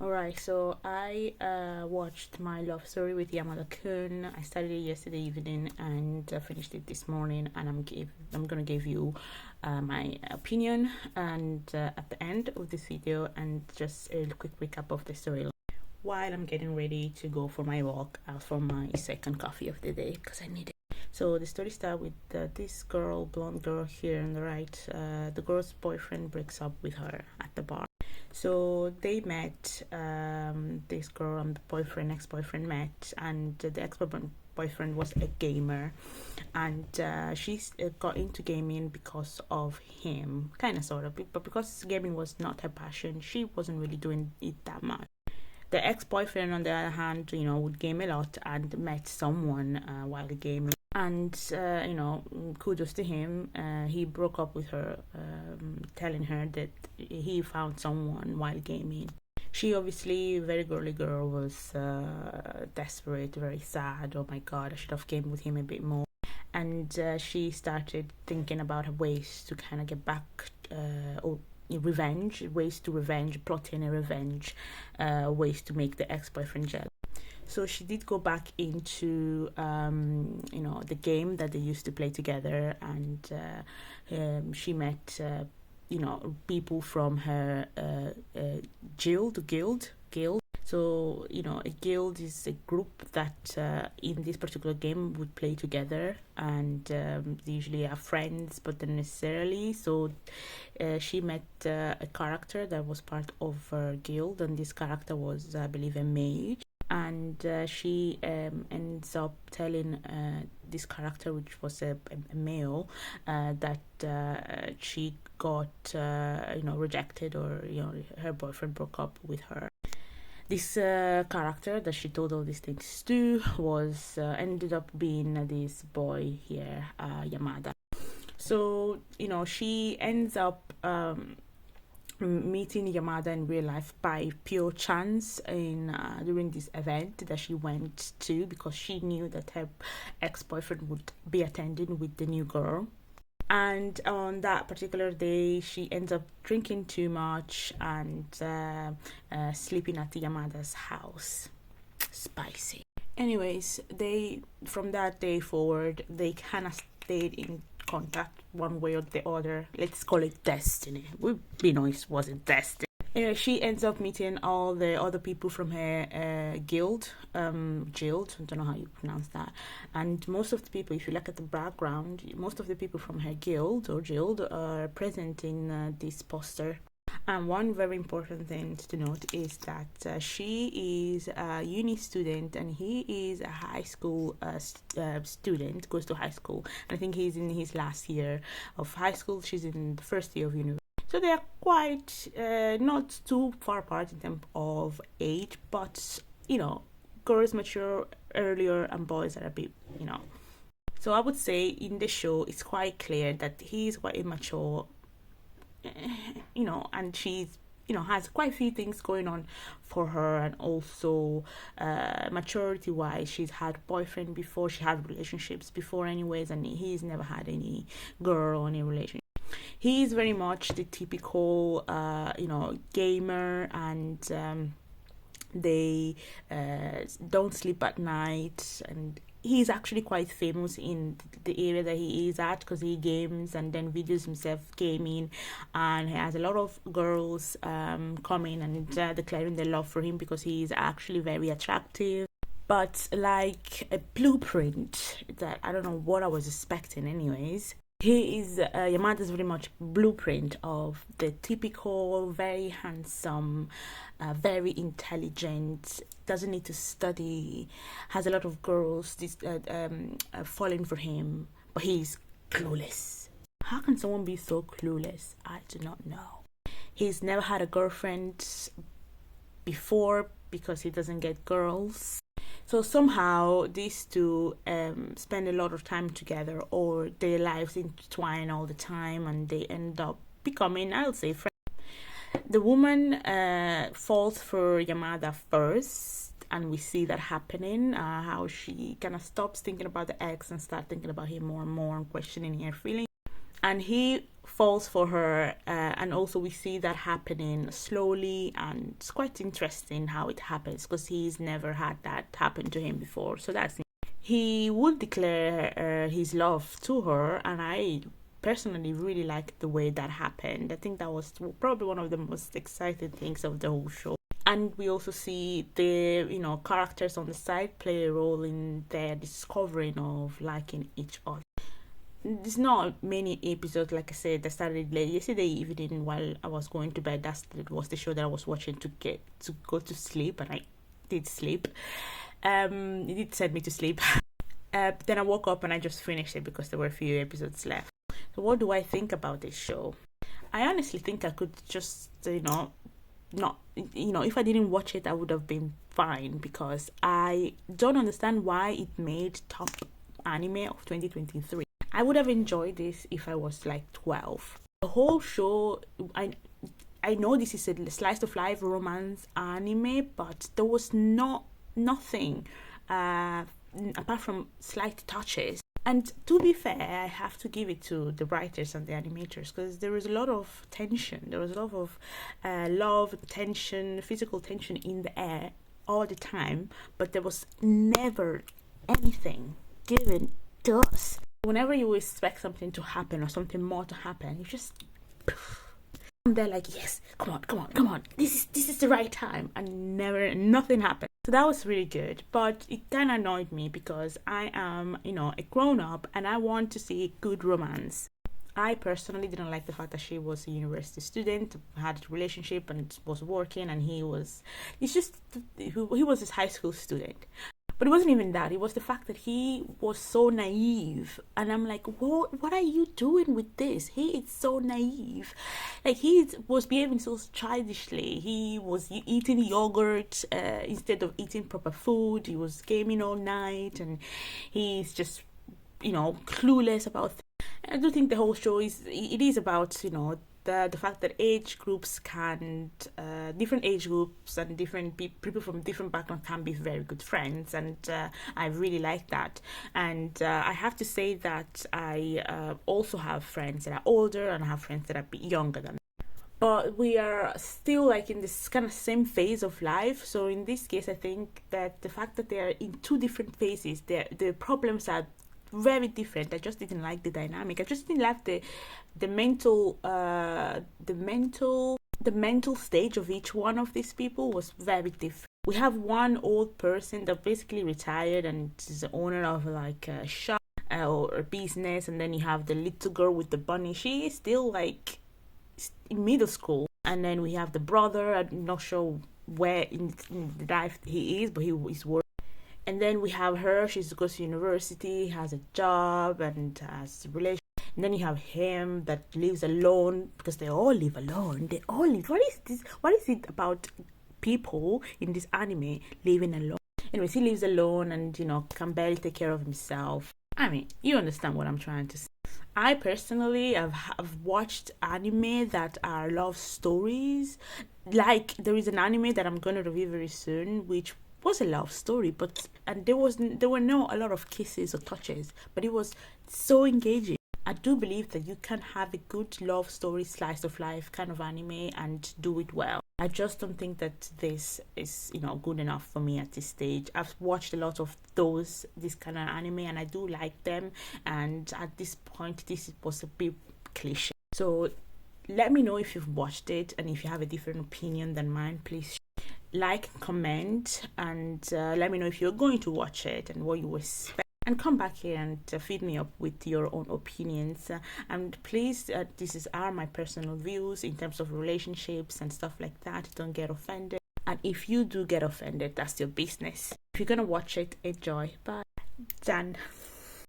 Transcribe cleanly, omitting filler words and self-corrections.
Alright, so I watched my love story with Yamada-kun. I started it yesterday evening and finished it this morning, and I'm gonna give you my opinion and at the end of this video, and just a quick recap of the story while I'm getting ready to go for my walk out for my second coffee of the day because I need it. So the story starts with this girl, blonde girl here on the right. The girl's boyfriend breaks up with her at the bar. So they met, this girl and the ex-boyfriend met, and the ex-boyfriend was a gamer, and she got into gaming because of him, kind of, sort of, but because gaming was not her passion, she wasn't really doing it that much. The ex-boyfriend, on the other hand, would game a lot and met someone while gaming. And, kudos to him. He broke up with her, telling her that he found someone while gaming. She, obviously, very girly girl, was desperate, very sad. Oh my god, I should have gamed with him a bit more. And she started thinking about ways to kind of get back, or ways to revenge, plotting a revenge, ways to make the ex-boyfriend jealous. So she did go back into, the game that they used to play together, and she met, people from her guild. So, a guild is a group that in this particular game would play together, and they usually have friends, but not necessarily. So she met a character that was part of her guild, and this character was, I believe, a mage. And she ends up telling this character, which was a male, that she got rejected, or her boyfriend broke up with her. This character that she told all these things to was ended up being this boy here, Yamada. So she ends up meeting Yamada in real life by pure chance in during this event that she went to, because she knew that her ex-boyfriend would be attending with the new girl. And on that particular day, she ends up drinking too much and sleeping at Yamada's house. Spicy. Anyways, from that day forward, they kind of stayed in contact one way or the other. Let's call it destiny. It wasn't destiny. Anyway, she ends up meeting all the other people from her guild, I don't know how you pronounce that. And most of the people, if you look at the background, most of the people from her guild or guild are present in this poster. And one very important thing to note is that she is a uni student and he is a high school student, goes to high school. And I think he's in his last year of high school. She's in the first year of university. So they are quite not too far apart in terms of age, but girls mature earlier and boys are a bit, So I would say in the show it's quite clear that he's quite immature, and she's has quite a few things going on for her, and also maturity wise, she's had boyfriend before, she had relationships before anyways, and he's never had any girl or any relationship. He is very much the typical gamer, and they don't sleep at night, and he's actually quite famous in the area that he is at because he games and then videos himself gaming, and he has a lot of girls coming and declaring their love for him because he is actually very attractive. But like a blueprint that I don't know what I was expecting anyways. He is Yamada is very much blueprint of the typical, very handsome, very intelligent, doesn't need to study, has a lot of girls falling for him, but he's clueless. How can someone be so clueless? I do not know. He's never had a girlfriend before because he doesn't get girls. So somehow these two spend a lot of time together, or their lives intertwine all the time, and they end up becoming, I would say, friends. The woman falls for Yamada first, and we see that happening, how she kind of stops thinking about the ex and start thinking about him more and more and questioning her feelings. and he falls for her, and also we see that happening slowly, and it's quite interesting how it happens because he's never had that happen to him before. So that's he would declare his love to her, and I personally really liked the way that happened. I think that was probably one of the most exciting things of the whole show. And we also see the characters on the side play a role in their discovering of liking each other. There's not many episodes, like I said. I started late yesterday evening while I was going to bed. That was the show that I was watching to go to sleep, and I did sleep. It did send me to sleep. Then I woke up and I just finished it because there were a few episodes left. So what do I think about this show? I honestly think I could just, not, if I didn't watch it, I would have been fine, because I don't understand why it made top anime of 2023. I would have enjoyed this if I was like 12. The whole show, I know this is a slice of life romance anime, but there was nothing apart from slight touches. And to be fair, I have to give it to the writers and the animators, because there was a lot of tension. There was a lot of love, tension, physical tension in the air all the time, but there was never anything given to us. Whenever you expect something to happen or something more to happen, you just... And they're like, yes, come on. This is the right time, and nothing happened. So that was really good, but it kind of annoyed me because I am, a grown-up and I want to see good romance. I personally didn't like the fact that she was a university student, had a relationship and was working, and he was his high school student. But it wasn't even that. It was the fact that he was so naive. And I'm like, what are you doing with this? He is so naive. Like, he was behaving so childishly. He was eating yogurt instead of eating proper food. He was gaming all night. And he's just, clueless about things. I do think the whole show is about, the fact that age groups different age groups and different people from different backgrounds can be very good friends, and I really like that. And I have to say that I also have friends that are older, and I have friends that are a bit younger than me. But we are still like in this kind of same phase of life. So in this case, I think that the fact that they are in two different phases, the problems are very different. I just didn't like the dynamic. I just didn't like the mental stage of each one of these people was very different. We have one old person that basically retired and is the owner of like a shop or a business, and then you have the little girl with the bunny. She is still like in middle school, and then we have the brother. I'm not sure where in the life he is, but he is working. And then we have her, she goes to university, has a job, and has a relationship. And then you have him that lives alone, because they all live alone. What is this? What is it about people in this anime living alone? Anyways, he lives alone and, can barely take care of himself. I mean, you understand what I'm trying to say. I personally have watched anime that are love stories. Like, there is an anime that I'm going to review very soon, which was a love story, and there were no a lot of kisses or touches, but it was so engaging. I do believe that you can have a good love story, slice of life kind of anime and do it well. I just don't think that this is good enough for me at this stage. I've watched a lot of this kind of anime, and I do like them, and at this point this was a bit cliche. So let me know if you've watched it, and if you have a different opinion than mine, please like, comment, and let me know if you're going to watch it and what you expect, and come back here and feed me up with your own opinions. And please, these are my personal views in terms of relationships and stuff like that. Don't get offended, and if you do get offended, that's your business. If you're gonna watch it, enjoy. Bye. Done.